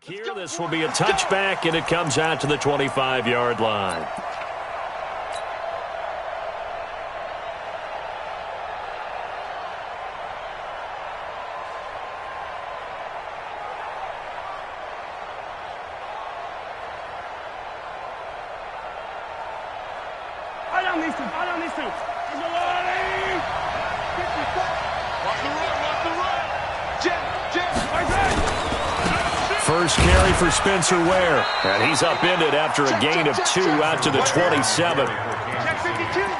Here, this will be a touchback, and it comes out to the 25-yard line. First carry for Spencer Ware, and he's upended after a gain of 2 out to the 27.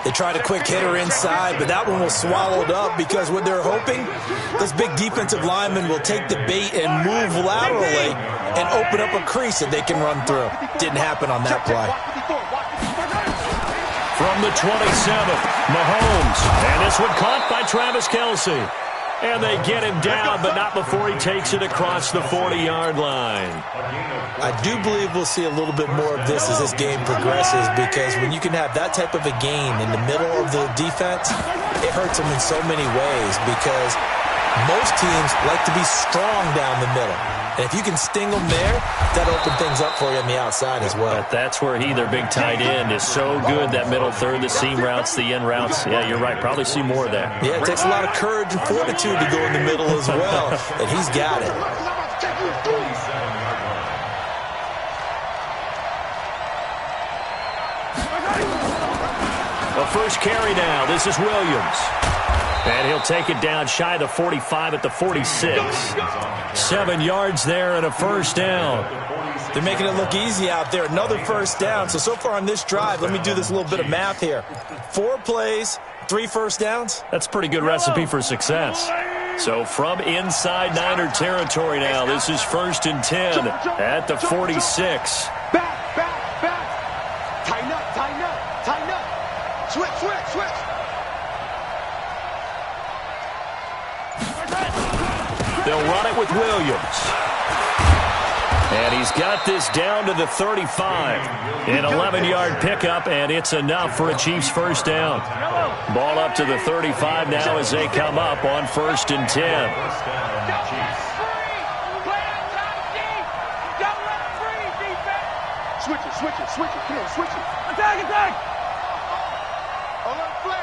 They tried a quick hitter inside, but that one was swallowed up because what they're hoping, this big defensive lineman will take the bait and move laterally and open up a crease that they can run through. Didn't happen on that play. From the 27, Mahomes, and this one caught by Travis Kelce. And they get him down, but not before he takes it across the 40-yard line. I do believe we'll see a little bit more of this as this game progresses, because when you can have that type of a gain in the middle of the defense, it hurts them in so many ways, because most teams like to be strong down the middle. And if you can sting them there, that'll open things up for you on the outside as well. But that's where their big tight end, is so good, that middle third, the seam routes, the in routes. Yeah, you're right. Probably see more of that. Yeah, it takes a lot of courage and fortitude to go in the middle as well, and he's got it. The first carry now. This is Williams. And he'll take it down shy of the 45 at the 46. 7 yards there and a first down. They're making it look easy out there. Another first down. So far on this drive, let me do this little bit of math here. 4 plays, 3 first downs. That's a pretty good recipe for success. So from inside Niner territory now, this is 1st and 10 at the 46. Back. Tighten up. Switch. They'll run it with Williams. And he's got this down to the 35. An 11-yard pickup, and it's enough for a Chiefs first down. Ball up to the 35 now as they come up on 1st and 10. Switch it. Come on, switch it. Attack. Flare.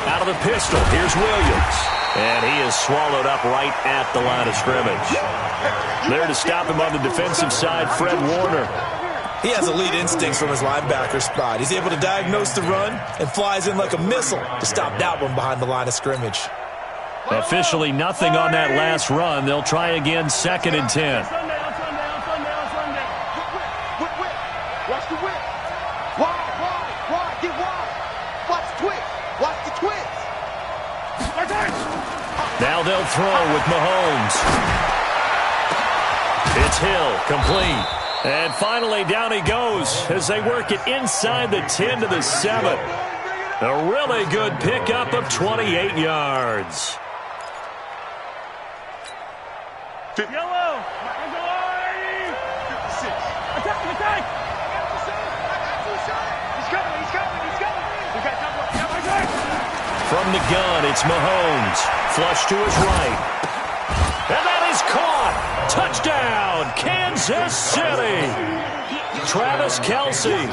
Out of the pistol, here's Williams. And he is swallowed up right at the line of scrimmage. There to stop him on the defensive side, Fred Warner. He has elite instincts from his linebacker spot. He's able to diagnose the run and flies in like a missile to stop that one behind the line of scrimmage. Officially nothing on that last run. They'll try again, 2nd and 10. Watch the whip. Wide. Get wide. Watch the twist. Now they'll throw with Mahomes. It's Hill, complete. And finally down he goes as they work it inside the 10 to the 7. A really good pickup of 28 yards. Yellow. 56. Attack. From the gun, it's Mahomes. Flush to his right. And that is caught. Touchdown, Kansas City. Travis Kelce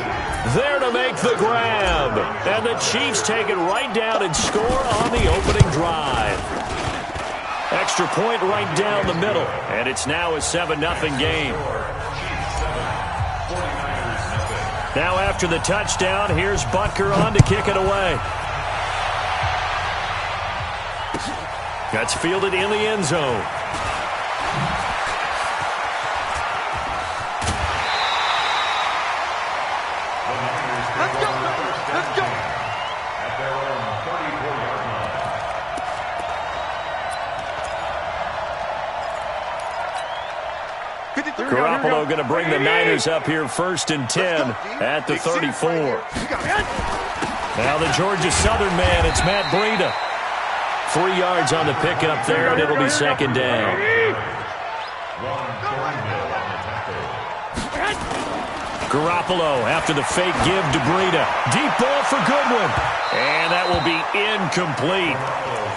there to make the grab. And the Chiefs take it right down and score on the opening drive. Extra point right down the middle. And it's now a 7-0 game. Now after the touchdown, here's Butker on to kick it away. That's fielded in the end zone. Let's go. Garoppolo going to bring the Niners up here 1st and 10 at the 34. Now the Georgia Southern man, it's Matt Breida. 3 yards on the pickup there, and it'll be 2nd down. Garoppolo after the fake give to Breida. Deep ball for Goodwin. And that will be incomplete.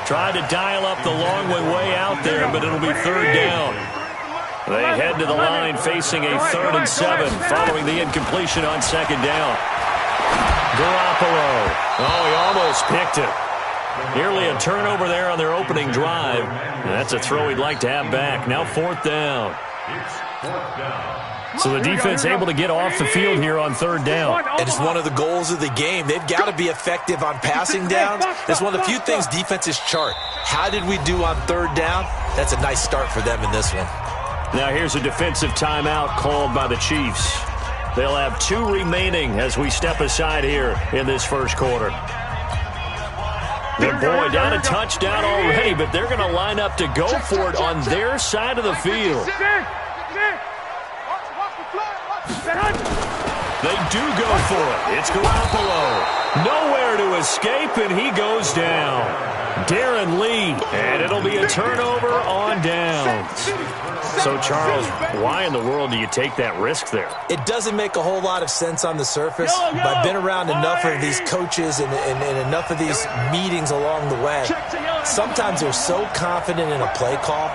Tried to dial up the long way out there, but it'll be third down. They head to the line facing a 3rd and 7 following the incompletion on second down. Garoppolo. Oh, he almost picked it. Nearly a turnover there on their opening drive. And that's a throw he'd like to have back. Now 4th down. So the defense able to get off the field here on 3rd down. And it's one of the goals of the game. They've got to be effective on passing downs. It's one of the few things defenses chart. How did we do on 3rd down? That's a nice start for them in this one. Now here's a defensive timeout called by the Chiefs. They'll have 2 remaining as we step aside here in this first quarter. Good boy, down a touchdown already, but they're going to line up to go for it on their side of the field. They do go for it. It's Garoppolo. Nowhere to escape, and he goes down. Darren Lee, and it'll be a turnover on downs. So, Charles, why in the world do you take that risk there? It doesn't make a whole lot of sense on the surface, but I've been around enough of these coaches and enough of these meetings along the way. Sometimes they're so confident in a play call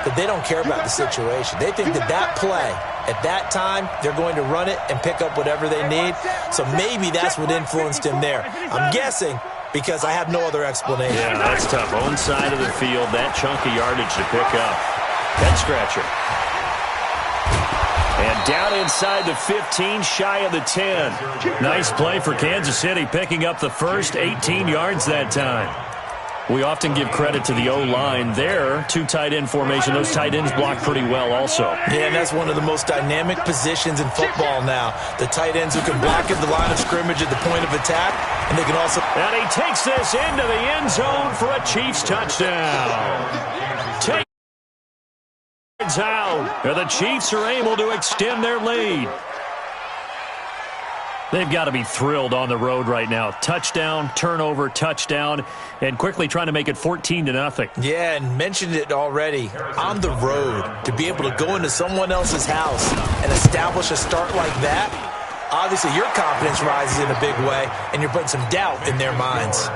that they don't care about the situation. They think that play, at that time, they're going to run it and pick up whatever they need. So maybe that's what influenced him there. I'm guessing because I have no other explanation. Yeah, that's tough. Own side of the field, that chunk of yardage to pick up. Head scratcher. And down inside the 15, shy of the 10. Nice play for Kansas City, picking up the first 18 yards that time. We often give credit to the O-line there. 2 tight end formation. Those tight ends block pretty well also. Yeah, and that's one of the most dynamic positions in football now. The tight ends who can block at the line of scrimmage at the point of attack, and they can also... And he takes this into the end zone for a Chiefs touchdown. Take out. The Chiefs are able to extend their lead. They've got to be thrilled on the road right now. Touchdown, turnover, touchdown, and quickly trying to make it 14-0. Yeah, and mentioned it already. On the road, to be able to go into someone else's house and establish a start like that, obviously your confidence rises in a big way, and you're putting some doubt in their minds.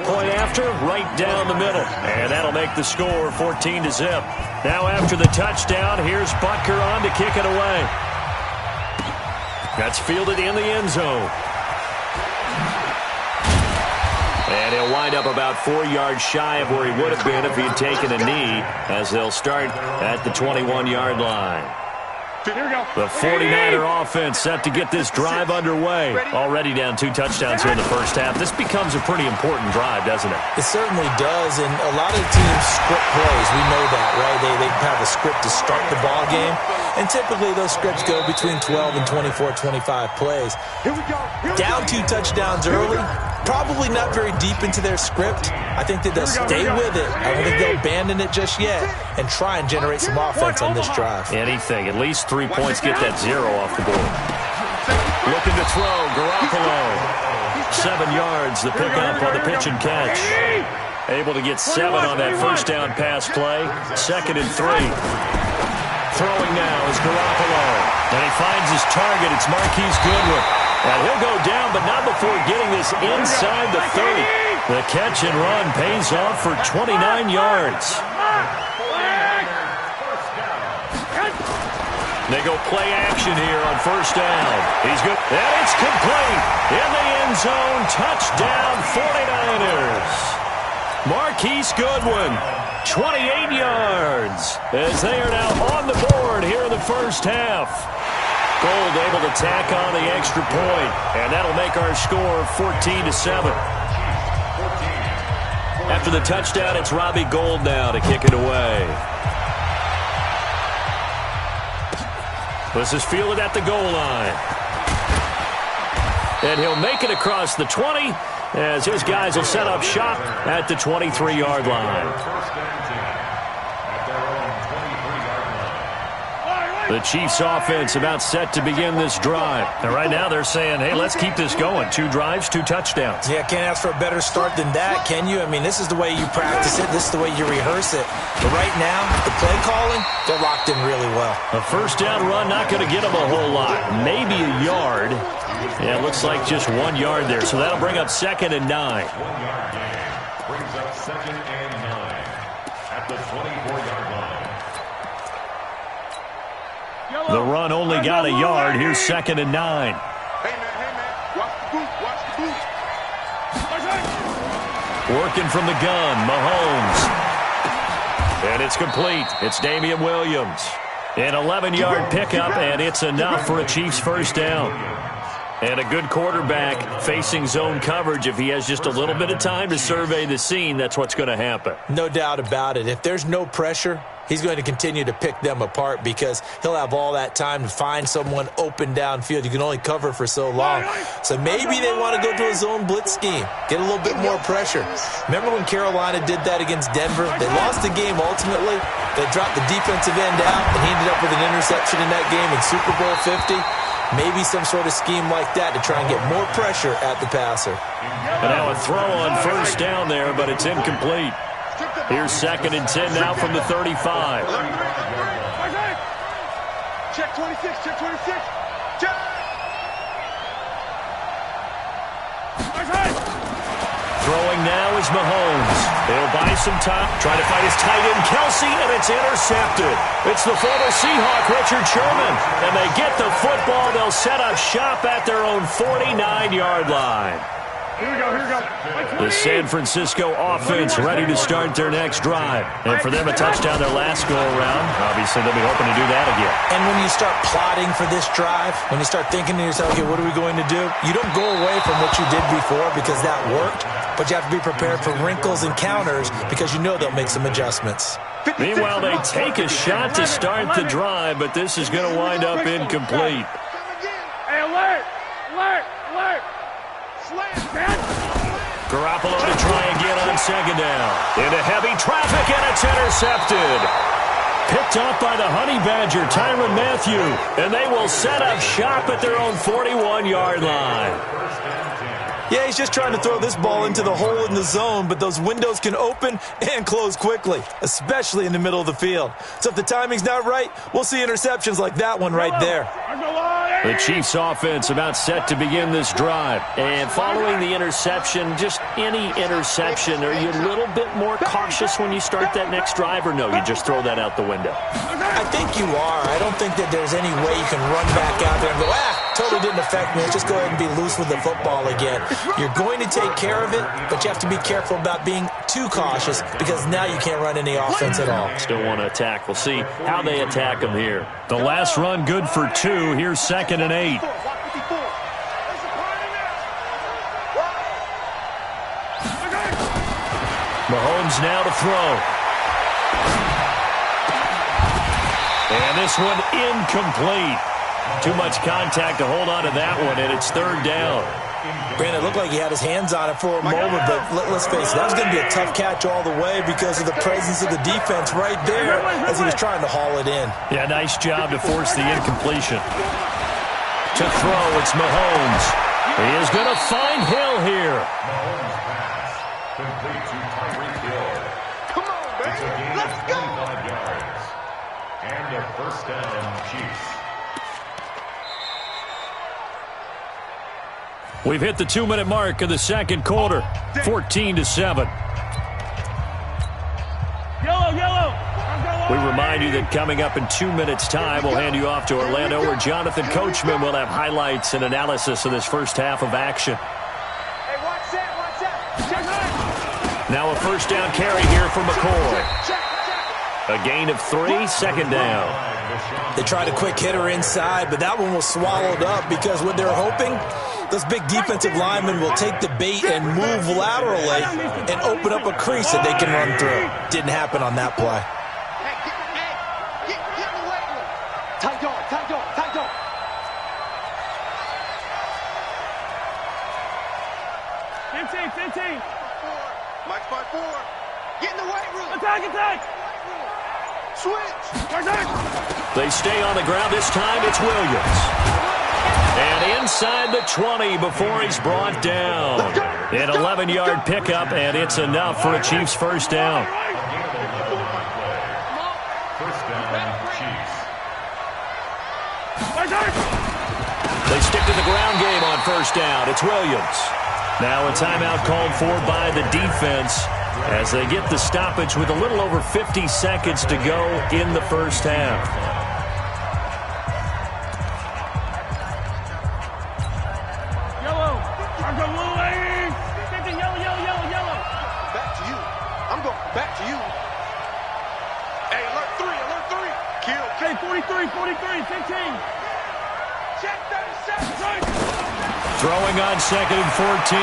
Point after, right down the middle. And that'll make the score 14-0. Now after the touchdown, here's Butker on to kick it away. That's fielded in the end zone. And he'll wind up about 4 yards shy of where he would have been if he had taken a knee, as they'll start at the 21-yard line. The 49er offense set to get this drive underway. Already down 2 touchdowns here in the first half. This becomes a pretty important drive, doesn't it? It certainly does, and a lot of teams script plays. We know that, right? They have a script to start the ball game, and typically those scripts go between 12 and 24, 25 plays. Down 2 touchdowns early, probably not very deep into their script. I think that they'll stay with it. I don't think they'll abandon it just yet and try and generate some offense on this drive. Anything. At least 3 points, get that 0 off the board. Looking to throw, Garoppolo. 7 yards, the pickup on the pitch and catch. Able to get 7 on that first down pass play. 2nd and 3. Throwing now is Garoppolo. And he finds his target. It's Marquise Goodwin. And he'll go down, but not before getting this inside the 30. The catch and run pays off for 29 yards. They go play action here on first down. He's good. And it's complete. In the end zone, touchdown 49ers. Marquise Goodwin, 28 yards, as they are now on the board here in the first half. Gold able to tack on the extra point, and that'll make our score 14-7. After the touchdown, it's Robbie Gould now to kick it away. This is fielded at the goal line. And he'll make it across the 20 as his guys will set up shop at the 23-yard line. The Chiefs offense about set to begin this drive. And right now they're saying, hey, let's keep this going. 2 drives, 2 touchdowns. Yeah, can't ask for a better start than that, can you? I mean, this is the way you practice it. This is the way you rehearse it. But right now, the play calling, they're locked in really well. A first down run, not going to get them a whole lot. Maybe a yard. Yeah, it looks like just 1 yard there. So that'll bring up 2nd and 9. 1 yard gain brings up 2nd and 9 at the 24-yard line. The run only got a yard. Here's 2nd and 9. Hey, man. Watch the boot. Watch the boot. Working from the gun, Mahomes. And it's complete. It's Damian Williams. An 11-yard pickup, and it's enough for a Chiefs first down. And a good quarterback facing zone coverage. If he has just a little bit of time to survey the scene, that's what's going to happen. No doubt about it. If there's no pressure, he's going to continue to pick them apart because he'll have all that time to find someone open downfield. You can only cover for so long. So maybe they want to go to a zone blitz scheme, get a little bit more pressure. Remember when Carolina did that against Denver? They lost the game ultimately. They dropped the defensive end out, and he ended up with an interception in that game in Super Bowl 50. Maybe some sort of scheme like that to try and get more pressure at the passer. And now a throw on first down there, but it's incomplete. Here's 2nd and 10 now from the 35. Check 26. Check 26. Check. Throwing now is Mahomes. He'll buy some time, trying to find his tight end, Kelsey, and it's intercepted. It's the former Seahawk, Richard Sherman. And they get the football. They'll set up shop at their own 49-yard line. Here we go. The San Francisco offense ready to start their next drive. And for them, a touchdown their last go-around. Obviously, they'll be hoping to do that again. And when you start plotting for this drive, when you start thinking to yourself, okay, what are we going to do? You don't go away from what you did before because that worked, but you have to be prepared for wrinkles and counters because you know they'll make some adjustmants. Meanwhile, they take a shot to start the drive, but this is going to wind up incomplete. Hey, alert! Garoppolo to try again on 2nd down. Into heavy traffic, and it's intercepted. Picked up by the Honey Badger, Tyrann Mathieu. And they will set up shop at their own 41-yard line. Yeah, he's just trying to throw this ball into the hole in the zone, but those windows can open and close quickly, especially in the middle of the field. So if the timing's not right, we'll see interceptions like that one right there. The Chiefs offense about set to begin this drive. And following the interception, just any interception, are you a little bit more cautious when you start that next drive, or no, you just throw that out the window? I think you are. I don't think that there's any way you can run back out there and go, totally didn't affect me. Let's just go ahead and be loose with the football again. You're going to take care of it, but you have to be careful about being too cautious because now you can't run any offense at all. Still want to attack. We'll see how they attack them here. The last run good for 2. Here's 2nd and 8. Mahomes now to throw. And this one incomplete. Too much contact to hold on to that one, and it's 3rd down. Granted, it looked like he had his hands on it for a moment, but let's face it, that was going to be a tough catch all the way because of the presence of the defense right there as he was trying to haul it in. Yeah, nice job to force the incompletion. To throw, it's Mahomes. He is going to find Hill here. Mahomes pass complete to Tyreek Hill. Come on, baby. Let's go. 25 yards. And a first down, Chiefs. We've hit the 2-minute mark of the second quarter, 14-7. We remind you that coming up in 2 minutes' time, we'll hand you off to Orlando, where Jonathan Coachman will have highlights and analysis of this first half of action. Hey, watch that. Now a first down carry here for McCoy. A gain of 3, 2nd down. They tried a quick hitter inside, but that one was swallowed up because what they're hoping, those big defensive linemen will take the bait and move laterally and open up a crease that they can run through. Didn't happen on that play. Get in the weight room. Tight dog. 15. Mike's by 4. Get in the weight room. Attack. Switch. They stay on the ground. This time it's Williams. And inside the 20 before he's brought down. An 11-yard pickup, and it's enough for a Chiefs first down. They stick to the ground game on first down. It's Williams. Now a timeout called for by the defense as they get the stoppage with a little over 50 seconds to go in the first half. Yellow. I'm going little lady. Yellow. Back to you. I'm going back to you. Hey, alert 3. Kill. Hey, 43, 15. Check 37. Throwing on 2nd and 14.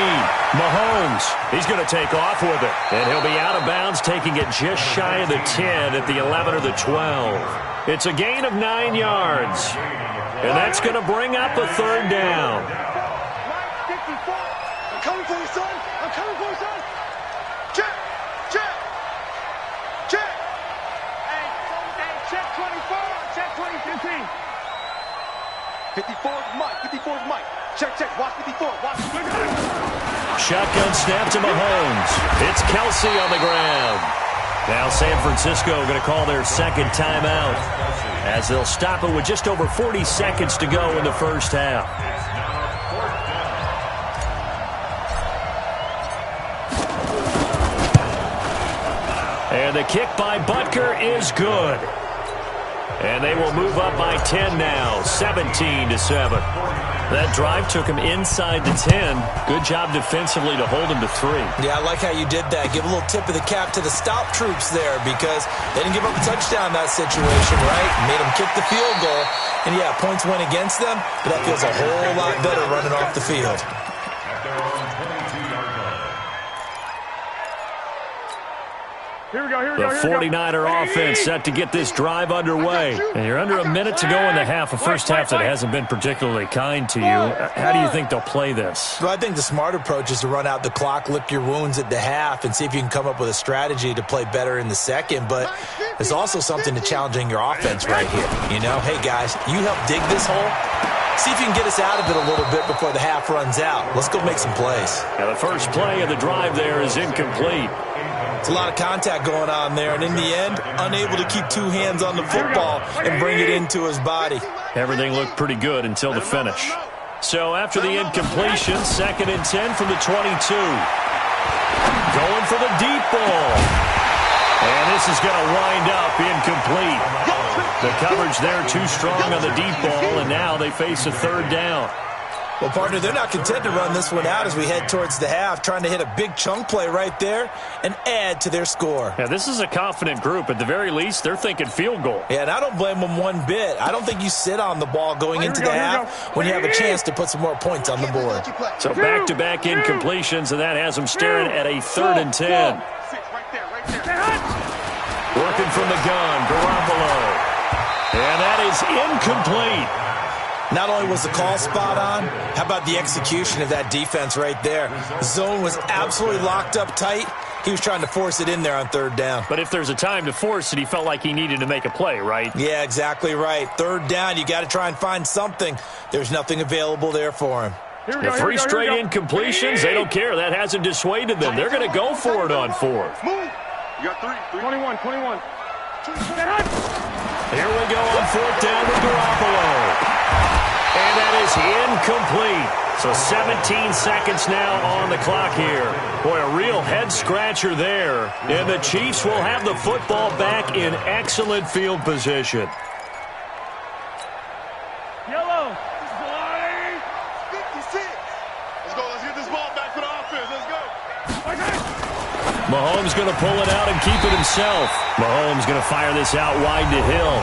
Mahomes, he's going to take off with it. And he'll be out of bounds, taking it just shy of the 10 at the 11 or the 12. It's a gain of 9 yards. And that's going to bring up a third down. Mike 54. I'm coming for you, son. Check. Hey, check 24. Check 2015. 54 is Mike. Check. Watch 54. Shotgun snap to Mahomes. It's Kelsey on the ground. Now San Francisco going to call their second timeout as they'll stop it with just over 40 seconds to go in the first half. And the kick by Butker is good. And they will move up by 10 now, 17-7. That drive took him inside the 10. Good job defensively to hold him to 3. Yeah, I like how you did that. Give a little tip of the cap to the stop troops there because they didn't give up a touchdown in that situation, right? Made them kick the field goal. And, yeah, points went against them, but that feels a whole lot better running off the field. Here we go. The 49er offense set to get this drive underway. And you're under a minute to go in the half, a first half that hasn't been particularly kind to you. How do you think they'll play this? Well, I think the smart approach is to run out the clock, lick your wounds at the half, and see if you can come up with a strategy to play better in the second. But there's also something to challenging your offense right here. You know, hey, guys, you help dig this hole. See if you can get us out of it a little bit before the half runs out. Let's go make some plays. Now, the first play of the drive there is incomplete. It's a lot of contact going on there, and in the end, unable to keep two hands on the football and bring it into his body. Everything looked pretty good until the finish. So after the incompletion, 2nd and 10 from the 22. Going for the deep ball. And this is going to wind up incomplete. The coverage there too strong on the deep ball, and now they face a third down. Well, partner, they're not content to run this one out as we head towards the half, trying to hit a big chunk play right there and add to their score. Yeah, this is a confident group. At the very least, they're thinking field goal. Yeah, and I don't blame them one bit. I don't think you sit on the ball going into the half when you have a chance to put some more points on the board. So back-to-back incompletions, and that has them staring at a 3rd and 10. Working from the gun, Garoppolo. And that is incomplete. Not only was the call spot on, how about the execution of that defense right there? The zone was absolutely locked up tight. He was trying to force it in there on 3rd down. But if there's a time to force it, he felt like he needed to make a play, right? Yeah, exactly right. 3rd down, you got to try and find something. There's nothing available there for him. The 3 straight incompletions, they don't care. That hasn't dissuaded them. They're going to go for it on 4th. Move. You got 3. 21. Here we go on 4th down with Garoppolo. And that is incomplete. So 17 seconds now on the clock here. Boy, a real head-scratcher there. And the Chiefs will have the football back in excellent field position. Yellow. 56. Let's get this ball back for the offense. Let's go. Mahomes going to pull it out and keep it himself. Mahomes going to fire this out wide to Hill.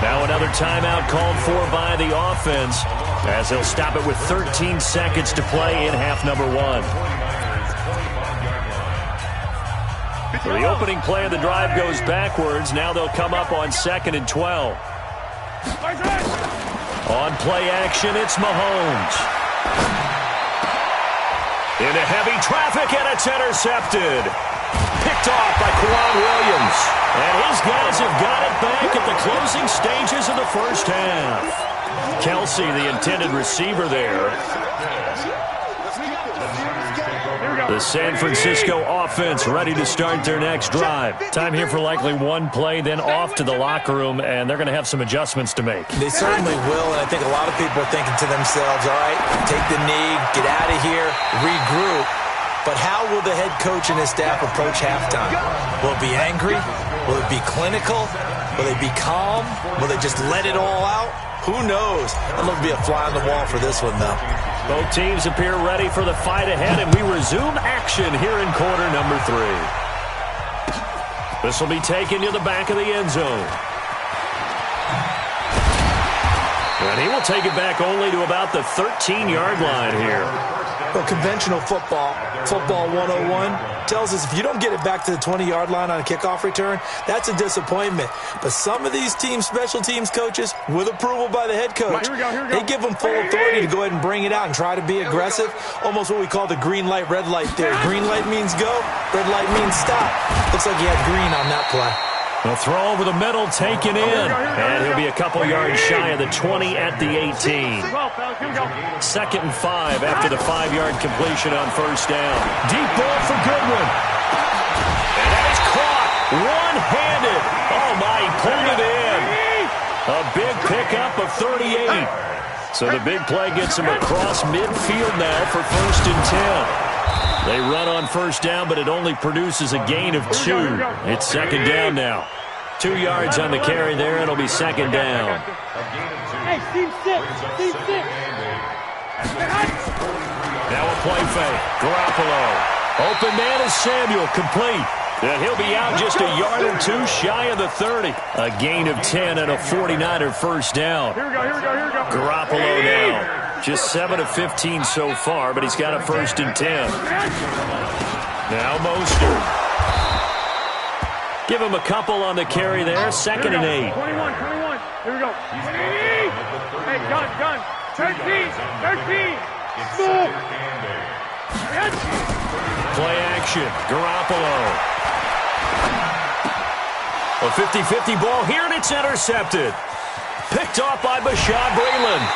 Now another timeout called for by the offense as they'll stop it with 13 seconds to play in half number 1. So the opening play of the drive goes backwards. Now they'll come up on 2nd and 12. On play action, it's Mahomes. Into heavy traffic, and it's intercepted. Picked picked off by Quan Williams. And his guys have got it back at the closing stages of the first half. Kelsey, the intended receiver there. The San Francisco offense ready to start their next drive. Time here for likely one play, then off to the locker room, and they're going to have some adjustments to make. They certainly will, and I think a lot of people are thinking to themselves, all right, take the knee, get out of here, regroup. But how will the head coach and his staff approach halftime? Will it be angry? Will it be clinical? Will they be calm? Will they just let it all out? Who knows? It'll be a fly on the wall for this one, though. Both teams appear ready for the fight ahead, and we resume action here in quarter number 3. This will be taken to the back of the end zone. And he will take it back only to about the 13-yard line here. Well, conventional football 101, tells us if you don't get it back to the 20-yard line on a kickoff return, that's a disappointment. But some of these teams, special teams coaches, with approval by the head coach, they give them full authority to go ahead and bring it out and try to be aggressive. Almost what we call the green light, red light theory. Green light means go, red light means stop. Looks like he had green on that play. The throw over the middle, taken in. And he'll be a couple yards shy of the 20 at the 18. 2nd and 5 after the 5-yard completion on first down. Deep ball for Goodwin. And that is caught one-handed. Oh, my, he pulled it in. A big pickup of 38. So the big play gets him across midfield now for 1st and 10. They run on first down, but it only produces a gain of 2. It's 2nd down now. 2 yards on the carry there. It'll be 2nd down. Hey, team 6. Team 6. Now a play fake. Garoppolo. Open man is Samuel. Complete. And he'll be out just a yard or 2 shy of the 30. A gain of 10 and a 49er first down. Here we go. Garoppolo now. Just 7 of 15 so far, but he's got a 1st and 10. Now Mostert. Give him a couple on the carry there. 2nd and 8. 21. Here we go. Hey, gun. 13. Move. Play action. Garoppolo. A 50-50 ball here, and it's intercepted. Picked off by Bashaud Breeland.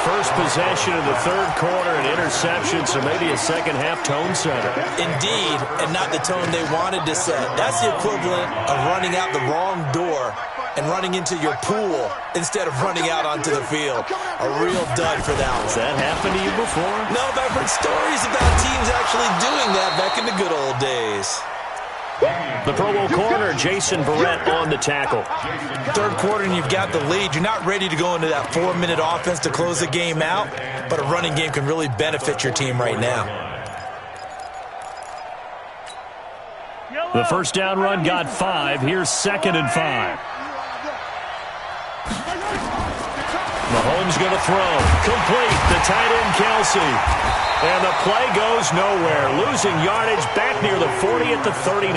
First possession of the 3rd quarter, an interception, so maybe a second-half tone setter. Indeed, and not the tone they wanted to set. That's the equivalent of running out the wrong door and running into your pool instead of running out onto the field. A real dud for that one. Has that happened to you before? No, but I've heard stories about teams actually doing that back in the good old days. The Pro Bowl corner, Jason Verrett, on the tackle. 3rd quarter and you've got the lead. You're not ready to go into that 4-minute offense to close the game out, but a running game can really benefit your team right now. The first down run got 5. Here's 2nd and 5. Mahomes going to throw. Complete. The tight end, Kelsey. And the play goes nowhere. Losing yardage back near the 40 at the 39.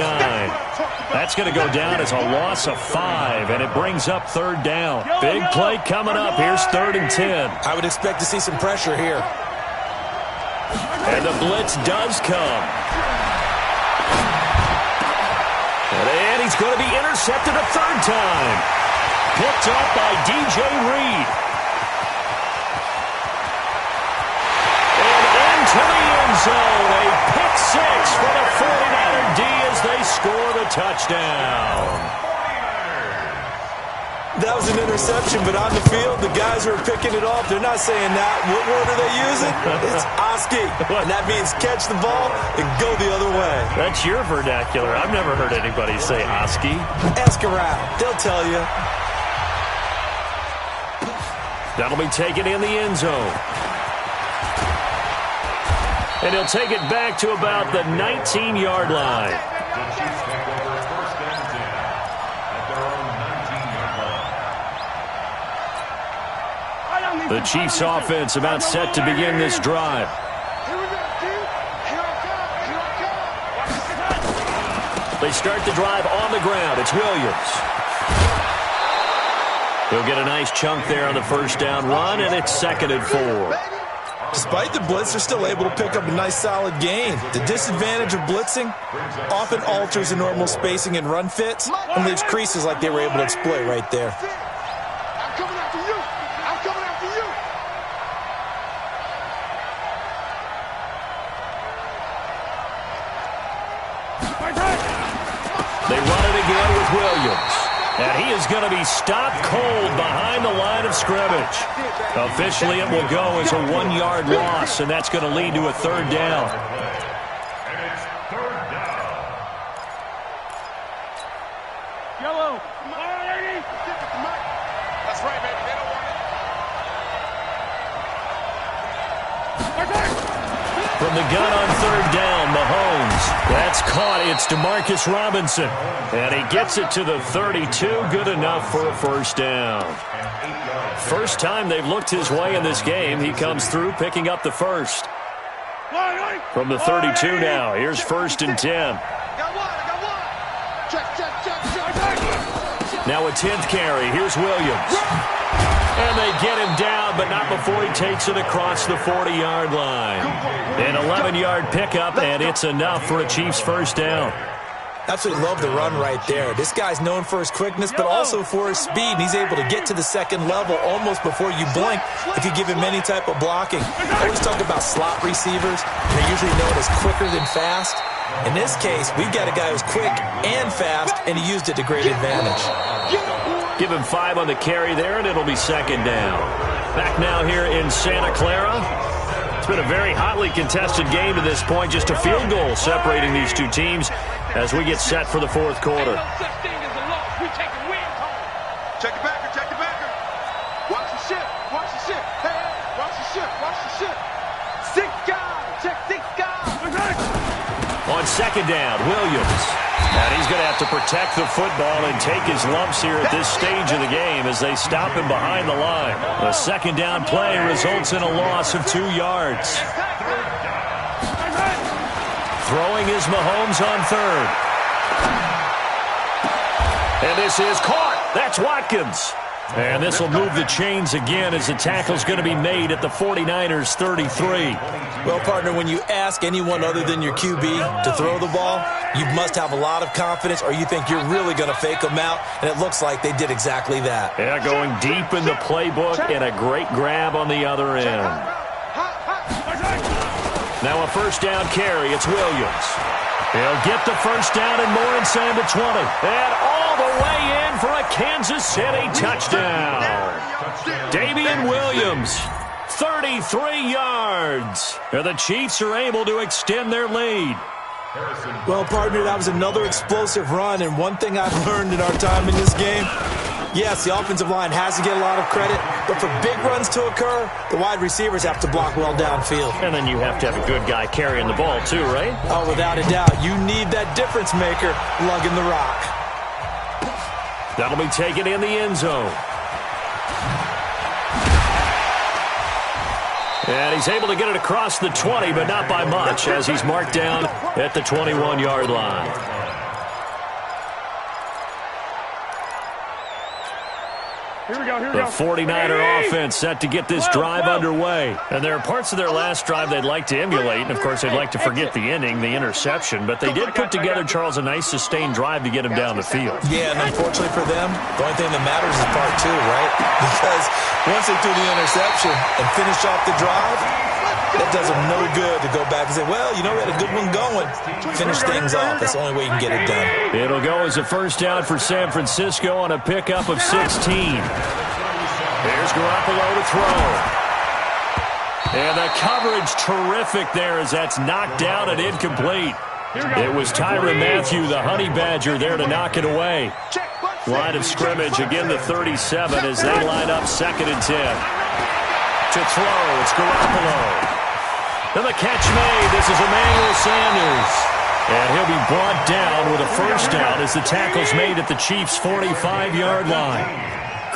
That's going to go down as a loss of 5, and it brings up 3rd down. Big play coming up. Here's 3rd and 10. I would expect to see some pressure here. And the blitz does come. And he's going to be intercepted a 3rd time. Picked up by DJ Reed. To the end zone, a pick 6 for the 49er D as they score the touchdown. That was an interception, but on the field, the guys who are picking it off, they're not saying that. What word are they using? It's Oski, and that means catch the ball and go the other way. That's your vernacular. I've never heard anybody say Oski. Ask around. They'll tell you. That'll be taken in the end zone. And he'll take it back to about the 19-yard line. The Chiefs' offense about set to begin this drive. They start the drive on the ground. It's Williams. He'll get a nice chunk there on the first down run, and it's 2nd and 4. Despite the blitz, they're still able to pick up a nice solid gain. The disadvantage of blitzing often alters the normal spacing and run fits and leaves creases like they were able to exploit right there. I'm coming after you. I'm coming after you. They run it again with Williams. And he is going to be stopped cold behind the line of scrimmage. Officially, it will go as a 1-yard loss, and that's going to lead to a third down. And it's third down. Yellow. Come on, lady. That's right, baby. They don't want it. From the gun on third down, Mahomes. That's caught. It's Demarcus Robinson. And he gets it to the 32. Good enough for a first down. First time they've looked his way in this game. He comes through picking up the first. From the 32 now. Here's first and 10. Got one. I got one. Check. Now a 10th carry. Here's Williams. And they get him down, but not before he takes it across the 40-yard line. An 11-yard pickup, and it's enough for a Chiefs first down. Absolutely love the run right there. This guy's known for his quickness, but also for his speed. And he's able to get to the second level almost before you blink if you give him any type of blocking. I always talk about slot receivers. They're usually known as quicker than fast. In this case, we've got a guy who's quick and fast, and he used it to great advantage. Give him 5 on the carry there, and it'll be second down. Back now here in Santa Clara. It's been a very hotly contested game to this point. Just a field goal separating these two teams as we get set for the fourth quarter. Check the backer. Check the backer. Watch the ship. Watch the ship. Hey, watch the ship. Watch the ship. 6 guys. Check 6 guys. On second down, Williams. And he's going to have to protect the football and take his lumps here at this stage of the game as they stop him behind the line. A second down play results in a loss of 2 yards. Throwing is Mahomes on third. And this is caught. That's Watkins. And this will move the chains again as the tackle's going to be made at the 49ers' 33. Well, partner, when you ask anyone other than your QB to throw the ball, you must have a lot of confidence or you think you're really going to fake them out, and it looks like they did exactly that. Yeah, going deep in the playbook and a great grab on the other end. Now a first down carry. It's Williams. He'll get the first down and more inside the 20. And all the way in for a Kansas City touchdown. Damian Williams, 33 yards. And the Chiefs are able to extend their lead. Well, partner, that was another explosive run, and one thing I've learned in our time in this game, yes, the offensive line has to get a lot of credit, but for big runs to occur, the wide receivers have to block well downfield. And then you have to have a good guy carrying the ball too, right? Oh, without a doubt. You need that difference maker lugging the rock. That'll be taken in the end zone. And he's able to get it across the 20, but not by much, as he's marked down at the 21-yard line. The 49er offense set to get this drive underway. And there are parts of their last drive they'd like to emulate. And, of course, they'd like to forget the ending, the interception. But they did put together, Charles, a nice sustained drive to get him down the field. Yeah, and unfortunately for them, the only thing that matters is part 2, right? Because once they threw the interception and finished off the drive, that does them no good to go back and say, well, you know, we had a good one going. Finish things off. That's the only way you can get it done. It'll go as a first down for San Francisco on a pickup of 16. There's Garoppolo to throw. And the coverage terrific there as that's knocked down and incomplete. It was Tyrann Mathieu, the Honey Badger, there to knock it away. Line of scrimmage, again the 37 as they line up second and 10. To throw, it's Garoppolo. And the catch made. This is Emmanuel Sanders. And he'll be brought down with a first down as the tackle's made at the Chiefs' 45-yard line.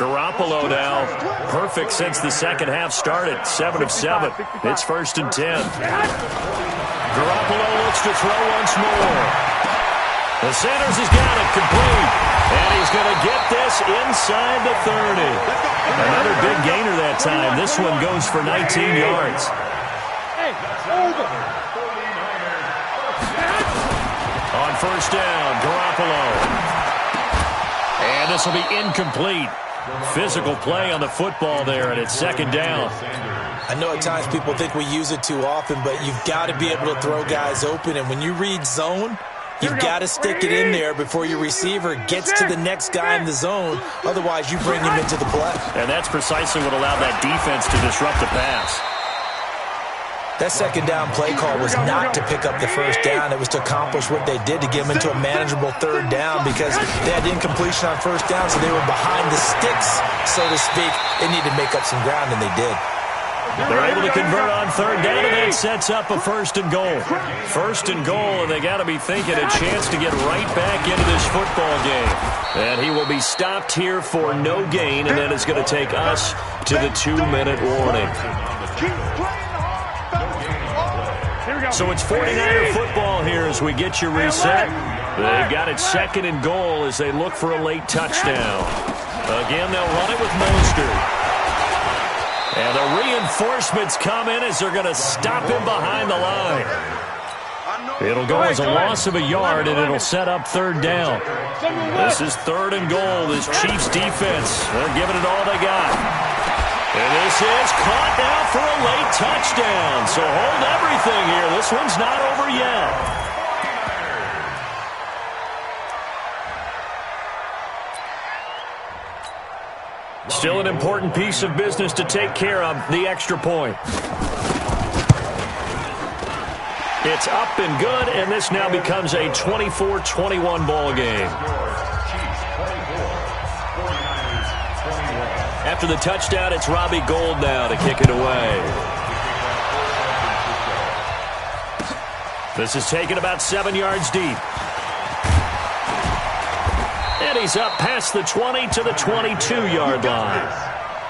Garoppolo now perfect since the second half started. 7 of 7. It's first and 10. Garoppolo looks to throw once more. The Sanders has got it complete. And he's going to get this inside the 30. Another big gainer that time. This one goes for 19 yards. first down. Garoppolo. And this will be incomplete. Physical play on the football there, and it's second down. I know at times people think we use it too often, but you've got to be able to throw guys open. And when you read zone, you've got to stick it in there before your receiver gets to the next guy in the zone. Otherwise, you bring him into the play. And that's precisely what allowed that defense to disrupt the pass. That second down play call was not to pick up the first down. It was to accomplish what they did to get them into a manageable third down because they had incompletion on first down, so they were behind the sticks, so to speak. They needed to make up some ground, and they did. They're able to convert on third down, and that sets up a first and goal. First and goal, and they got to be thinking a chance to get right back into this football game. And he will be stopped here for no gain, and then it's going to take us to the 2-minute warning. So it's 49er football here as we get you reset. They've got it second and goal as they look for a late touchdown. Again, they'll run it with Mostert. And the reinforcements come in as they're going to stop him behind the line. It'll go as a loss of a yard, and it'll set up third down. This is third and goal. This Chiefs defense, they're giving it all they got. And this is caught now for a late touchdown. So hold everything here. This one's not over yet. Still an important piece of business to take care of, the extra point. It's up and good, and this now becomes a 24-21 ball game. After the touchdown, it's Robbie Gould now to kick it away. This is taken about 7 yards deep. And he's up past the 20 to the 22-yard line.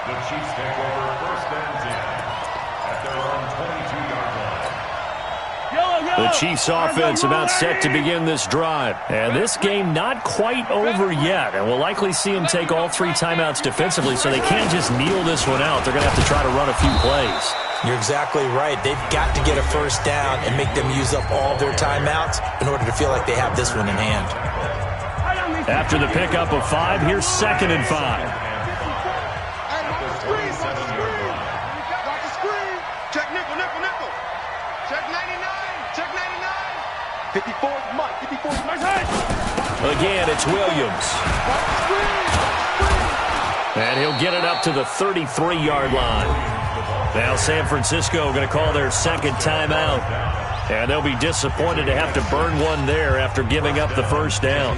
The Chiefs take over first and 10 at their own 22-yard line. The Chiefs offense about set to begin this drive. And this game not quite over yet. And we'll likely see them take all 3 timeouts defensively, so they can't just kneel this one out. They're going to have to try to run a few plays. You're exactly right. They've got to get a first down and make them use up all their timeouts in order to feel like they have this one in hand. After the pickup of 5, here's second and 5. Check nickel, nickel, nickel. Check 99, check 99. 54's Mike, 54's Mike. Again, it's Williams. And he'll get it up to the 33-yard line. Now San Francisco going to call their second timeout. And they'll be disappointed to have to burn one there after giving up the first down.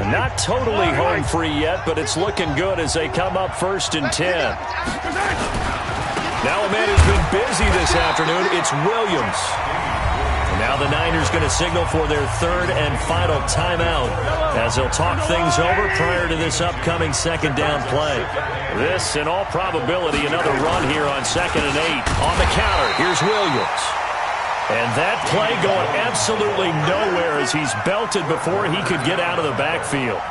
And not totally home free yet, but it's looking good as they come up first and 10. Now a man who's been busy this afternoon, it's Williams. And now the Niners going to signal for their third and final timeout as they'll talk things over prior to this upcoming second down play. This, in all probability, another run here on second and 8. On the counter, here's Williams. And that play going absolutely nowhere as he's belted before he could get out of the backfield.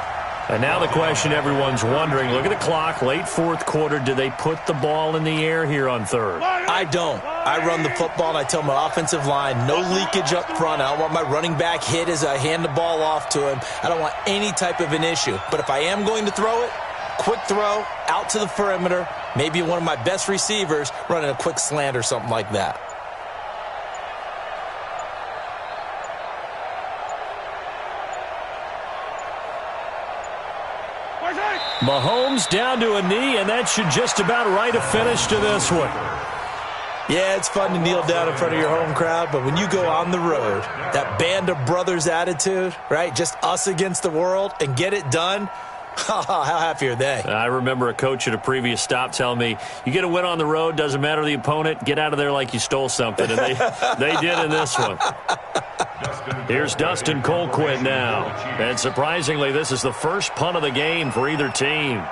And now the question everyone's wondering, look at the clock, late fourth quarter, do they put the ball in the air here on third? I don't. I run the football, and I tell my offensive line, no leakage up front. I don't want my running back hit as I hand the ball off to him. I don't want any type of an issue. But if I am going to throw it, quick throw, out to the perimeter, maybe one of my best receivers running a quick slant or something like that. Mahomes down to a knee, and that should just about write a finish to this one. Yeah, it's fun to kneel down in front of your home crowd, but when you go on the road, that band of brothers attitude, right, just us against the world, and get it done, how happy are they? I remember a coach at a previous stop telling me, you get a win on the road, doesn't matter the opponent, get out of there like you stole something, and they did in this one. Here's Dustin Colquitt now. And surprisingly, this is the first punt of the game for either team.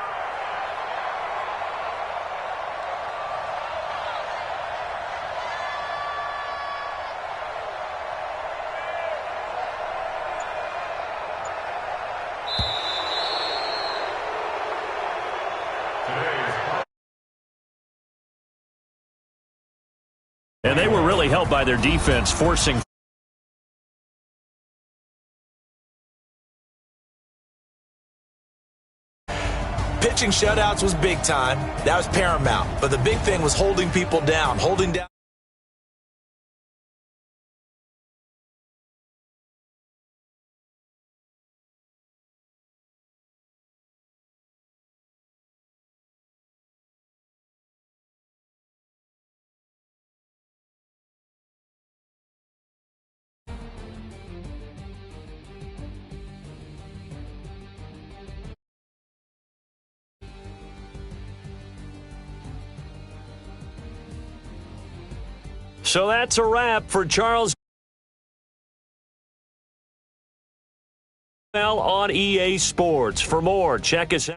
And they will Poorly held by their defense, forcing pitching shutouts was big time. That was paramount. But the big thing was holding people down, holding down. So that's a wrap for Charles on EA Sports. For more, check us out.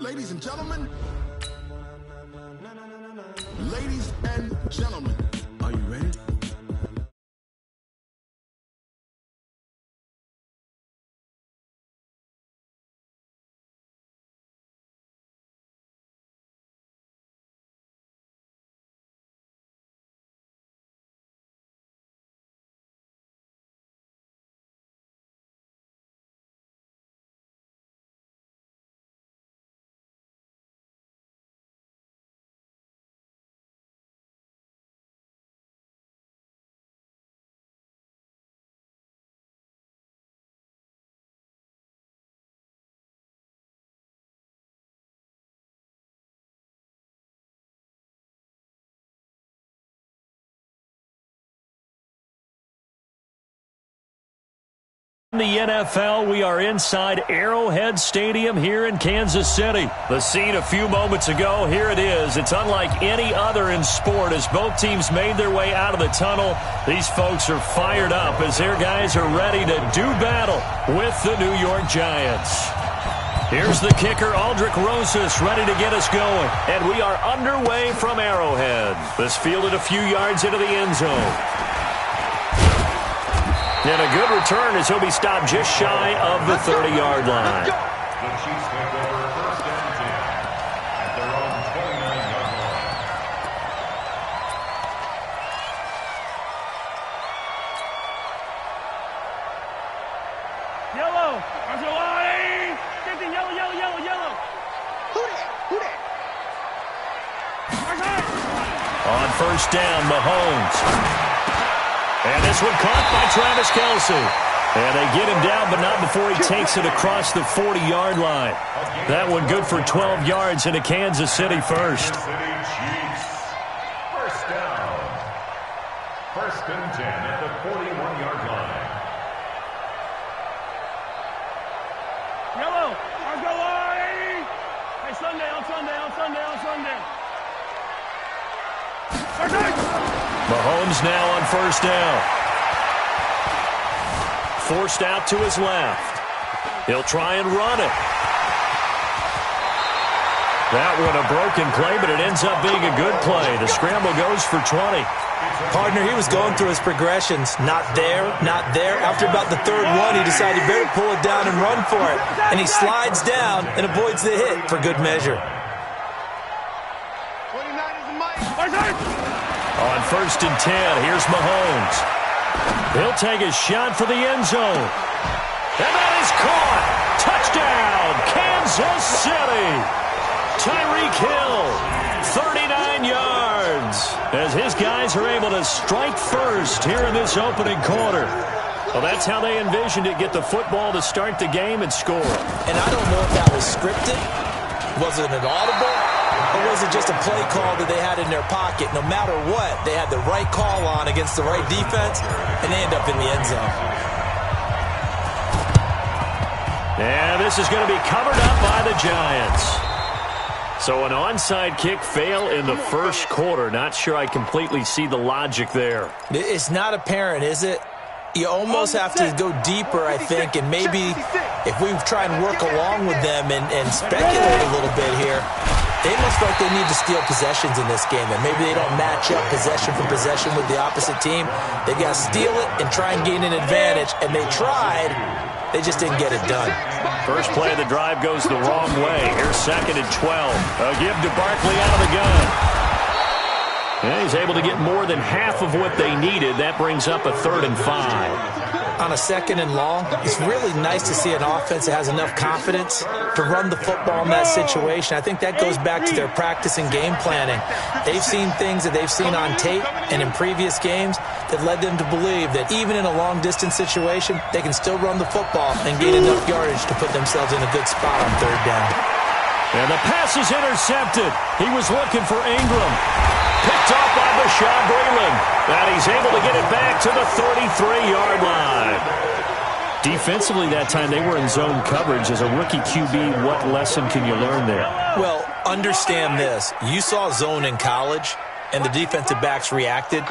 Ladies and gentlemen. Ladies and gentlemen. Are you ready? In the NFL, we are inside Arrowhead Stadium here in Kansas City. The scene a few moments ago, here it is. It's unlike any other in sport as both teams made their way out of the tunnel. These folks are fired up as their guys are ready to do battle with the New York Giants. Here's the kicker, Aldrich Rosas, ready to get us going. And we are underway from Arrowhead. This fielded a few yards into the end zone. And a good return as he'll be stopped just shy of the 30-yard line. The Chiefs take over first and 10 at their own 29-yard line. Yellow. Arcelati. 50, yellow, yellow, yellow, yellow. Who that? Who that? On first down, Mahomes. And this one caught by Travis Kelce. And they get him down, but not before he takes it across the 40-yard line. That one good for 12 yards into Kansas City first. Kansas City Chiefs. First down. First and 10 at the 41-yard line. Yellow. Arcelati. Hey, Sunday, on Sunday, on Sunday, on Sunday. Mahomes now on first down. Forced out to his left. He'll try and run it. That one a broken play, but it ends up being a good play. The scramble goes for 20. Partner, he was going through his progressions. Not there, not there. After about the third one, he decided he better pull it down and run for it. And he slides down and avoids the hit for good measure. 29 is the mic. On first and 10, here's Mahomes. He'll take a shot for the end zone. And that is caught. Touchdown, Kansas City. Tyreek Hill, 39 yards. As his guys are able to strike first here in this opening quarter. Well, that's how they envisioned it, get the football to start the game and score. And I don't know if that was scripted. Was it an audible? Or was it just a play call that they had in their pocket? No matter what, they had the right call on against the right defense, and they end up in the end zone. And this is going to be covered up by the Giants. So an onside kick fail in the first quarter. Not sure I completely see the logic there. It's not apparent, is it? You almost have to go deeper, I think, and maybe if we try and work along with them and speculate a little bit here, they must feel like they need to steal possessions in this game, and maybe they don't match up possession for possession with the opposite team. They've got to steal it and try and gain an advantage, and they tried. They just didn't get it done. First play of the drive goes the wrong way. Here's second and 12. A give to Barkley out of the gun. And he's able to get more than half of what they needed. That brings up a 3rd and 5. On a 2nd and long, it's really nice to see an offense that has enough confidence to run the football in that situation. I think that goes back to their practice and game planning. They've seen things that they've seen on tape and in previous games that led them to believe that even in a long-distance situation, they can still run the football and gain enough yardage to put themselves in a good spot on 3rd down. And the pass is intercepted. He was looking for Ingram. Picked off by Bashaud Breeland. And he's able to get it back to the 33-yard line. Defensively that time, they were in zone coverage. As a rookie QB, what lesson can you learn there? Well, understand this. You saw zone in college, and the defensive backs reacted,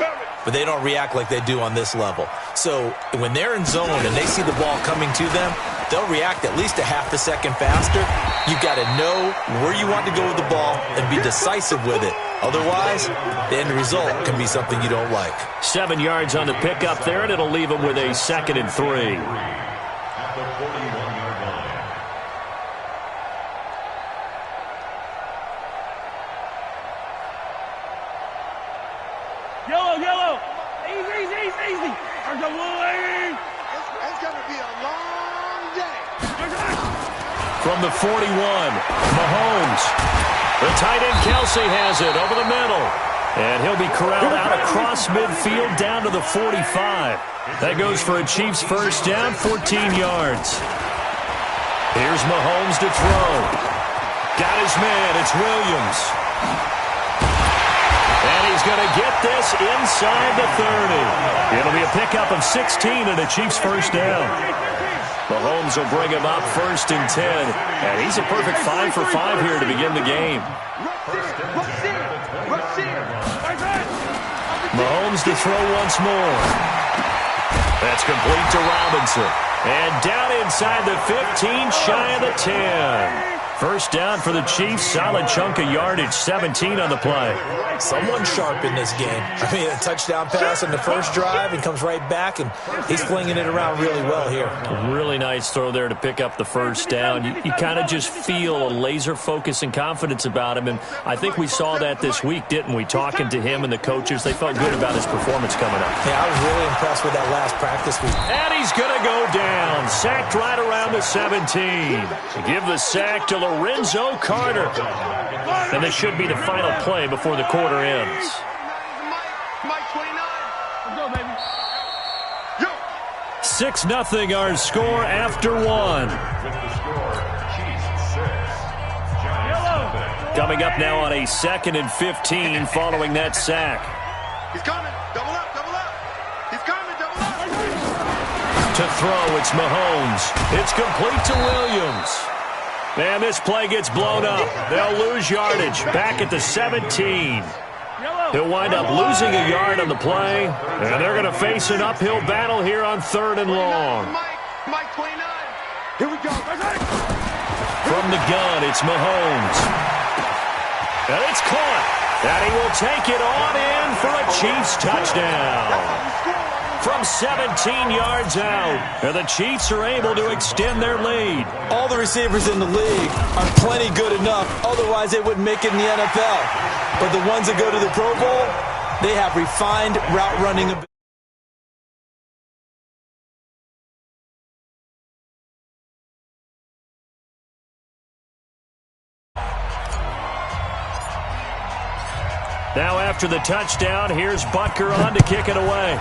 but they don't react like they do on this level. So when they're in zone and they see the ball coming to them, they'll react at least a half a second faster. You've got to know where you want to go with the ball and be decisive with it. Otherwise, the end result can be something you don't like. 7 yards on the pickup there, and it'll leave him with a 2nd and 3. At the 41-yard line. Yellow. Easy. There's a Willie. It's going to be a long day. From the 41, Mahomes. The tight end Kelsey has it over the middle. And he'll be corralled out across midfield down to the 45. That goes for a Chiefs first down, 14 yards. Here's Mahomes to throw. Got his man, it's Williams. And he's going to get this inside the 30. It'll be a pickup of 16 and a Chiefs first down. Mahomes will bring him up 1st and 10. And he's a perfect 5 for 5 here to begin the game. Mahomes to throw once more. That's complete to Robinson. And down inside the 15, shy of the 10. First down for the Chiefs. Solid chunk of yardage, 17 on the play. Someone sharp in this game. I mean, a touchdown pass on the first drive and comes right back, and he's flinging it around really well here. A really nice throw there to pick up the first down. You kind of just feel a laser focus and confidence about him, and I think we saw that this week, didn't we? Talking to him and the coaches, they felt good about his performance coming up. Yeah, I was really impressed with that last practice week. And he's going to go down. Sacked right around the 17. To give the sack to Lorenzo Carter. And this should be the final play before the quarter ends. Mike 29. Let's go, baby. Yo. 6-0 our score after 1. With the score, Chiefs 6, Giants 7. Coming up now on a 2nd and 15 following that sack. He's coming. Double up. He's coming. Double up. To throw, it's Mahomes. It's complete to Williams. And this play gets blown up. They'll lose yardage back at the 17. He'll wind up losing a yard on the play, and they're going to face an uphill battle here on 3rd and long. Mike 29. Here we go. From the gun, it's Mahomes. And it's caught. And he will take it on in for a Chiefs touchdown. From 17 yards out, and the Chiefs are able to extend their lead. All the receivers in the league are plenty good enough, otherwise they wouldn't make it in the NFL. But the ones that go to the Pro Bowl, they have refined route running ability. Now after the touchdown, here's Butker on to kick it away.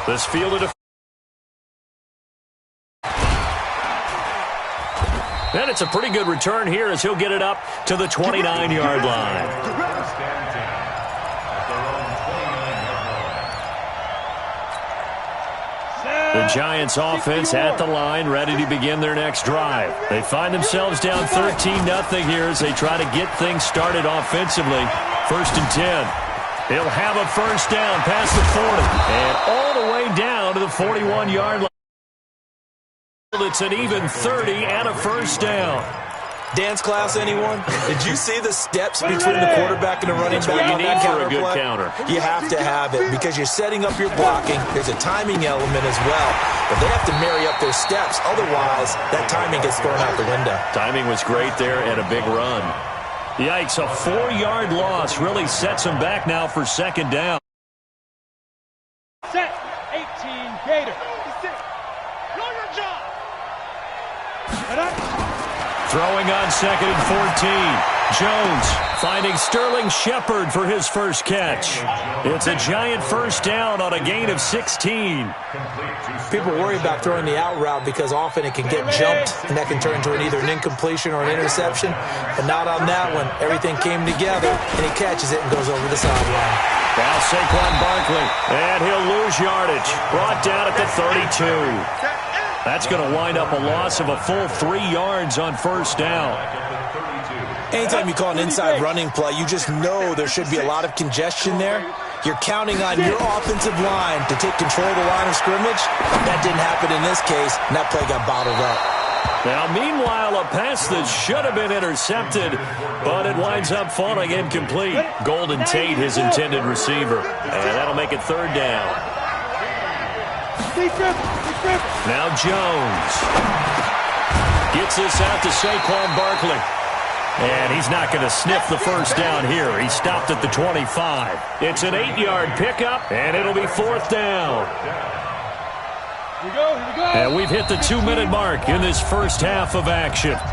This fielded a... And it's a pretty good return here as he'll get it up to the 29-yard line. The Giants offense at the line, ready to begin their next drive. They find themselves down 13-0 here as they try to get things started offensively. 1st and 10. He'll have a first down past the 40 and all the way down to the 41-yard line. It's an even 30 and a first down. Dance class, anyone? Did you see the steps between the quarterback and the running back on that counter play? Counter. You have to have it because you're setting up your blocking. There's a timing element as well. But they have to marry up their steps. Otherwise, that timing gets thrown out the window. Timing was great there and a big run. Yikes, a 4-yard loss really sets them back now for 2nd down. Set. 18, Gator. Know your job. Throwing on 2nd and 14. Jones finding Sterling Shepard for his first catch. It's a Giant first down on a gain of 16. People worry about throwing the out route because often it can get jumped, and that can turn into either an incompletion or an interception. But not on that one. Everything came together, and he catches it and goes over the sideline. Now Saquon Barkley, and he'll lose yardage. Brought down at the 32. That's going to wind up a loss of a full 3 yards on first down. Anytime you call an inside running play, you just know there should be a lot of congestion there. You're counting on your offensive line to take control of the line of scrimmage. That didn't happen in this case, and that play got bottled up. Now, meanwhile, a pass that should have been intercepted, but it winds up falling incomplete. Golden Tate, his intended receiver. And that'll make it third down. Now Jones gets this out to Saquon Barkley. And he's not going to sniff the first down here. He stopped at the 25. It's an 8-yard pickup, and it'll be fourth down. Here we go. And we've hit the 2-minute mark in this first half of action. Let's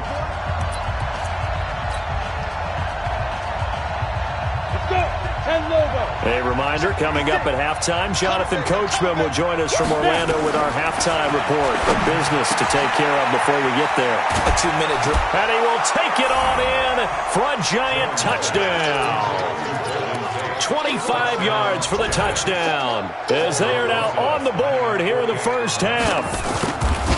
go. And logo. A reminder, coming up at halftime, Jonathan Coachman will join us from Orlando with our halftime report. The business to take care of before we get there. A 2-minute drill. And he will take it on in for a giant touchdown. 25 yards for the touchdown as they are now on the board here in the first half.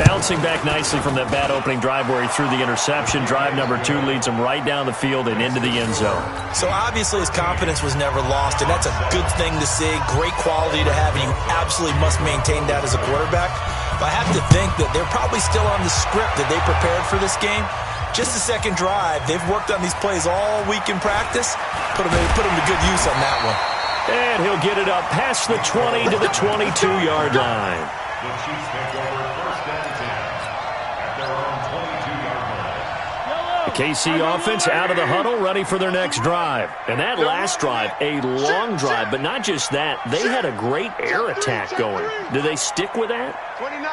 Bouncing back nicely from that bad opening drive where he threw the interception. Drive number 2 leads him right down the field and into the end zone. So obviously his confidence was never lost, and that's a good thing to see. Great quality to have, and you absolutely must maintain that as a quarterback. But I have to think that they're probably still on the script that they prepared for this game. Just the second drive. They've worked on these plays all week in practice. Put them to good use on that one. And he'll get it up past the 20 to the 22-yard line. The Chiefs take over first and 10 at their own 22-yard line. The KC offense out of the huddle, ready for their next drive. And that last drive, a long drive, but not just that. They had a great air attack going. Do they stick with that?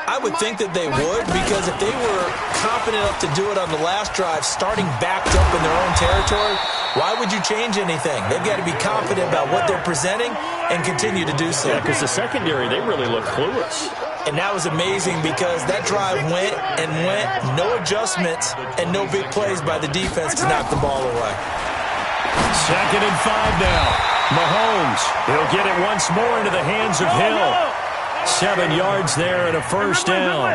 I would think that they would, because if they were confident enough to do it on the last drive, starting backed up in their own territory, why would you change anything? They've got to be confident about what they're presenting and continue to do so. Yeah, because the secondary, they really look clueless. And that was amazing because that drive went and went, no adjustments, and no big plays by the defense to knock the ball away. 2nd and 5 now. Mahomes, he'll get it once more into the hands of Hill. 7 yards there and a first down.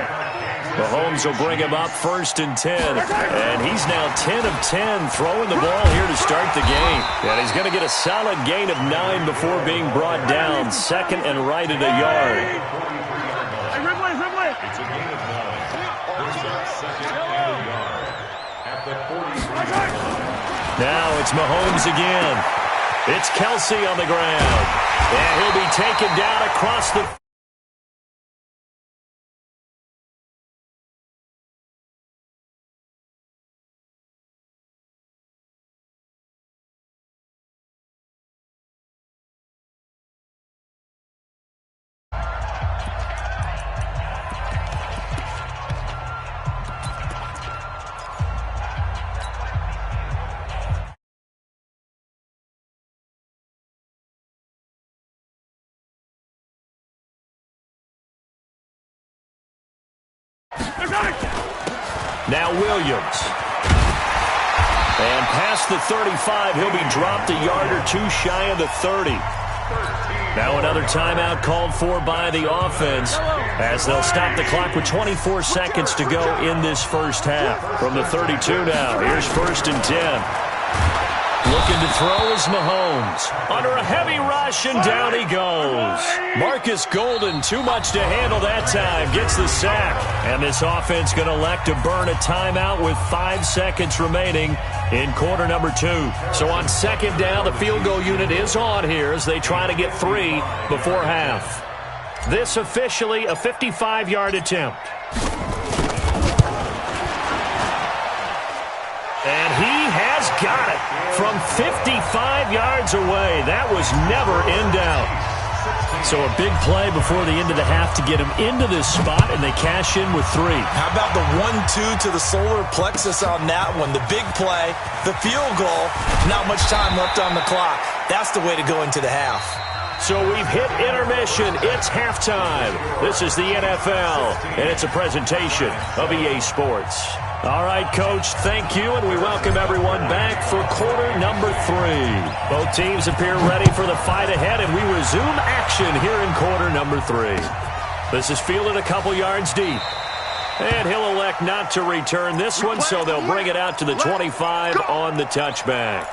Mahomes will bring him up 1st and 10. And he's now 10 of 10 throwing the ball here to start the game. And he's going to get a solid gain of 9 before being brought down. 2nd and right at a yard. It's a gain of 9. First up, 2nd and a yard at the 43-yard line. Now it's Mahomes again. It's Kelsey on the ground. And he'll be taken down across the... Now Williams. And past the 35, he'll be dropped a yard or two shy of the 30. Now another timeout called for by the offense as they'll stop the clock with 24 seconds to go in this first half. From the 32 now, here's 1st and 10. Looking to throw is Mahomes. Under a heavy rush, and down he goes. Marcus Golden, too much to handle that time, gets the sack. And this offense going to elect to burn a timeout with 5 seconds remaining in quarter number 2. So on 2nd down, the field goal unit is on here as they try to get 3 before half. This officially a 55-yard attempt. And he has got it from 55 yards away. That was never in doubt. So a big play before the end of the half to get him into this spot, and they cash in with 3. How about the 1-2 to the solar plexus on that one? The big play, the field goal, not much time left on the clock. That's the way to go into the half. So we've hit intermission. It's halftime. This is the NFL, and it's a presentation of EA Sports. All right, Coach, thank you, and we welcome everyone back for quarter number 3. Both teams appear ready for the fight ahead, and we resume action here in quarter number 3. This is fielded a couple yards deep. And he'll elect not to return this one, so they'll bring it out to the 25 on the touchback.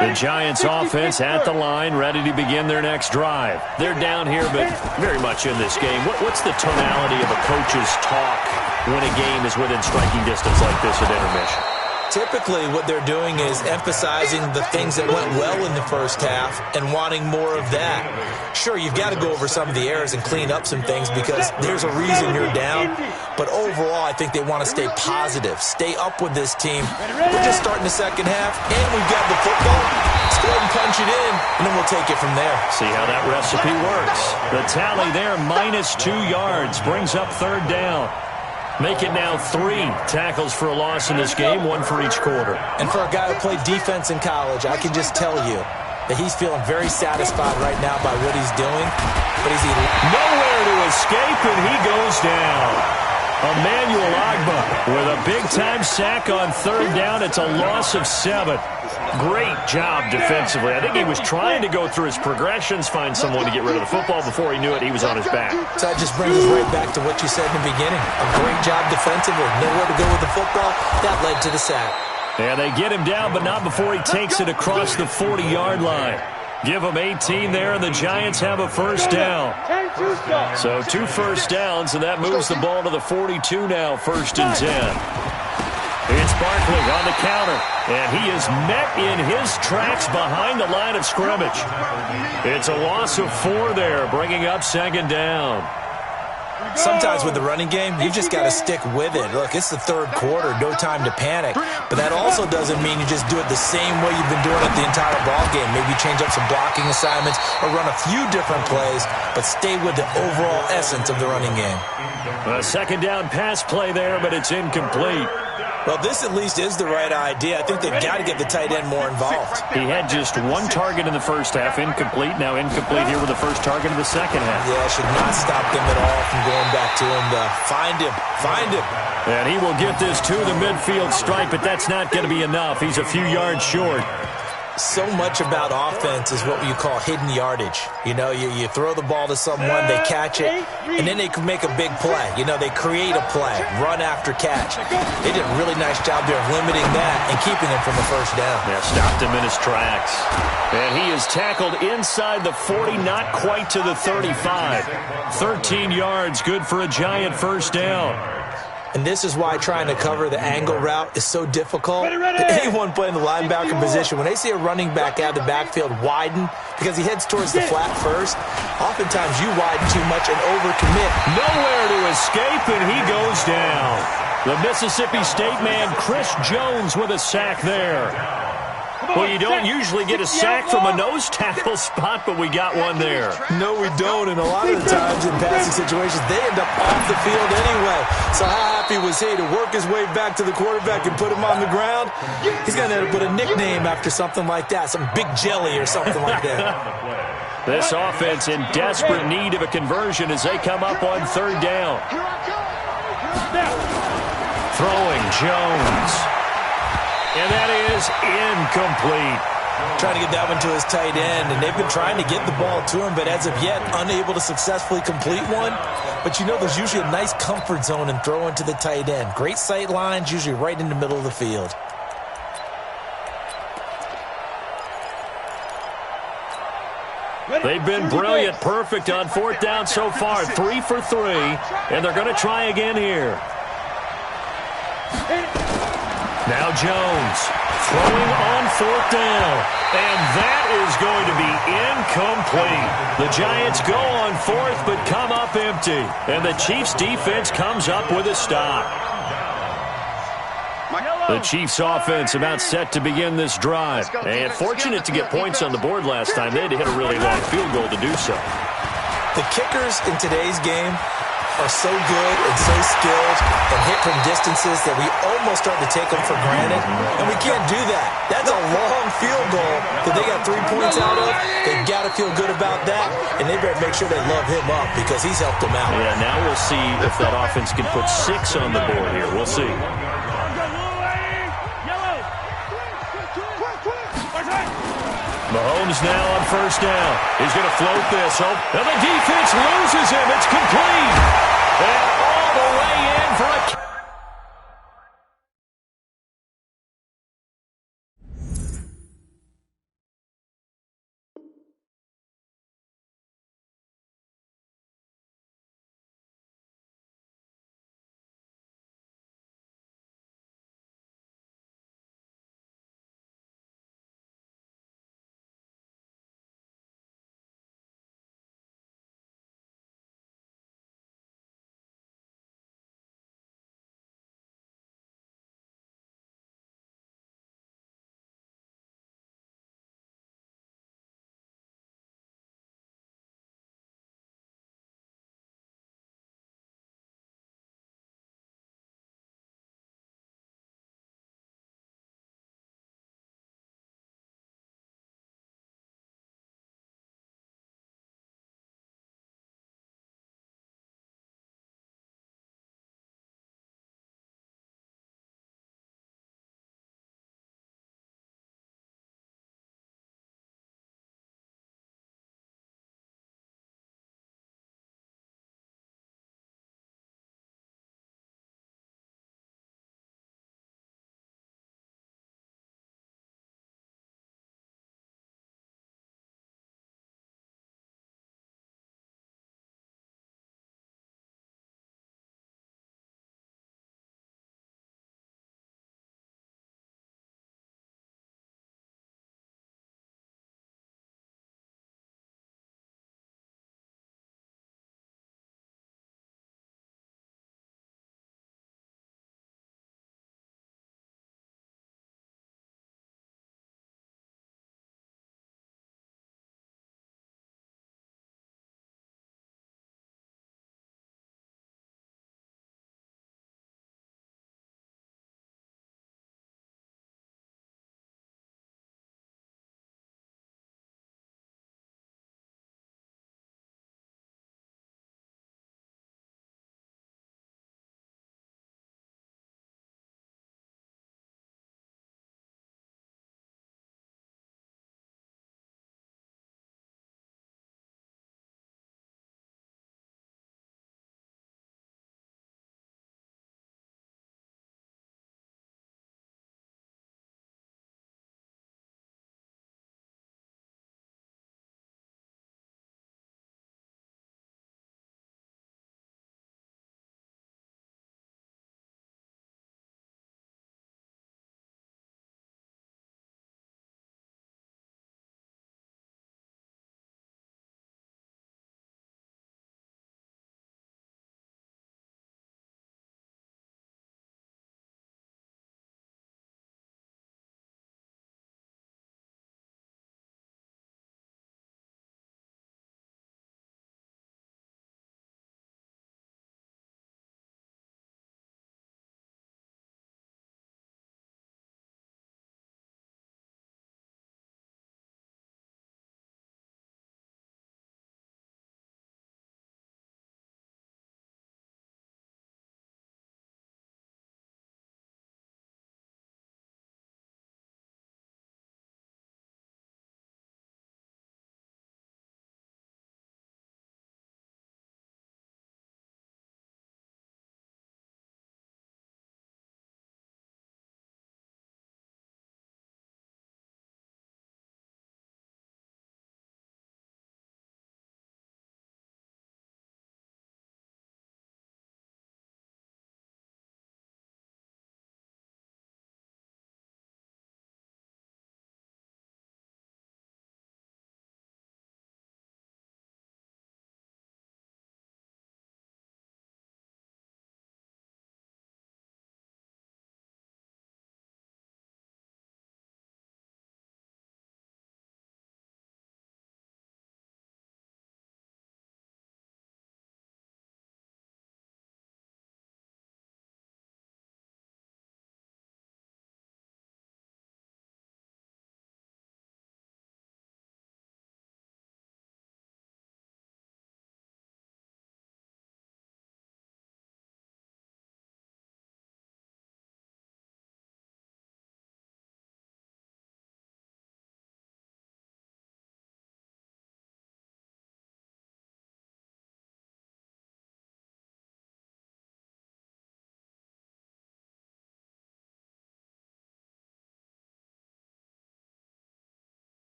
The Giants offense at the line, ready to begin their next drive. They're down here, but very much in this game. What's the tonality of a coach's talk when a game is within striking distance like this at intermission? Typically, what they're doing is emphasizing the things that went well in the first half and wanting more of that. Sure, you've got to go over some of the errors and clean up some things because there's a reason you're down. But overall, I think they want to stay positive, stay up with this team. We're just starting the second half, and we've got the football. Let's go ahead and punch it in, and then we'll take it from there. See how that recipe works. The tally there, -2 yards, brings up third down. Make it now 3 tackles for a loss in this game, 1 for each quarter. And for a guy who played defense in college, I can just tell you that he's feeling very satisfied right now by what he's doing. But he's nowhere to escape, and he goes down. Emmanuel Agba with a big-time sack on third down. It's a loss of 7. Great job defensively. I think he was trying to go through his progressions, find someone to get rid of the football. Before he knew it, he was on his back. So that just brings us right back to what you said in the beginning. A great job defensively. Nowhere to go with the football. That led to the sack. Yeah, they get him down, but not before he takes it across the 40-yard line. Give them 18 there, and the Giants have a first down. So 2 first downs, and that moves the ball to the 42 now, 1st and 10. It's Barkley on the counter, and he is met in his tracks behind the line of scrimmage. It's a loss of 4 there, bringing up 2nd down. Sometimes with the running game, you just got to stick with it. Look, it's the 3rd quarter, no time to panic. But that also doesn't mean you just do it the same way you've been doing it the entire ball game. Maybe change up some blocking assignments or run a few different plays, but stay with the overall essence of the running game. A 2nd down pass play there, but it's incomplete. Well, this at least is the right idea. I think they've got to get the tight end more involved. He had just 1 target in the first half, incomplete. Now incomplete here with the first target of the second half. Yeah, should not stop them at all from going back to him to find him. And he will get this to the midfield stripe, but that's not going to be enough. He's a few yards short. So much about offense is what you call hidden yardage. You know, you throw the ball to someone, they catch it, and then they can make a big play. You know, they create a play, run after catch. They did a really nice job there of limiting that and keeping him from the first down. Yeah, stopped him in his tracks. And he is tackled inside the 40, not quite to the 35. 13 yards, good for a Giant first down. And this is why trying to cover the angle route is so difficult. Anyone playing the linebacker position, when they see a running back out of the backfield widen because he heads towards the flat first, oftentimes you widen too much and overcommit. Nowhere to escape, and he goes down. The Mississippi State man, Chris Jones, with a sack there. Well, you don't usually get a sack from a nose tackle spot, but we got one there. No, we don't, and a lot of the times in passing situations, they end up off the field anyway. So how happy was he to work his way back to the quarterback and put him on the ground? He's going to end up with a nickname after something like that, some Big Jelly or something like that. This offense in desperate need of a conversion as they come up on 3rd down. Throwing Jones. And that is incomplete. Trying to get that one to his tight end, and they've been trying to get the ball to him, but as of yet, unable to successfully complete one. But you know, there's usually a nice comfort zone in throwing to the tight end. Great sight lines, usually right in the middle of the field. They've been brilliant, perfect on 4th down so far. 3 for 3, and they're going to try again here. Now Jones throwing on 4th down, and that is going to be incomplete. The Giants go on 4th but come up empty, and the Chiefs defense comes up with a stop. The Chiefs offense about set to begin this drive, and fortunate to get points on the board last time. They had to hit a really long field goal to do so. The kickers in today's game are so good and so skilled and hit from distances that we almost start to take them for granted, and we can't do that. That's a long field goal that they got 3 points out of. They've got to feel good about that, and they better make sure they love him up because he's helped them out. Yeah, now we'll see if that offense can put 6 on the board here. We'll see. Mahomes now on 1st down. He's going to float this. And the defense loses him. It's complete. And all the way in for a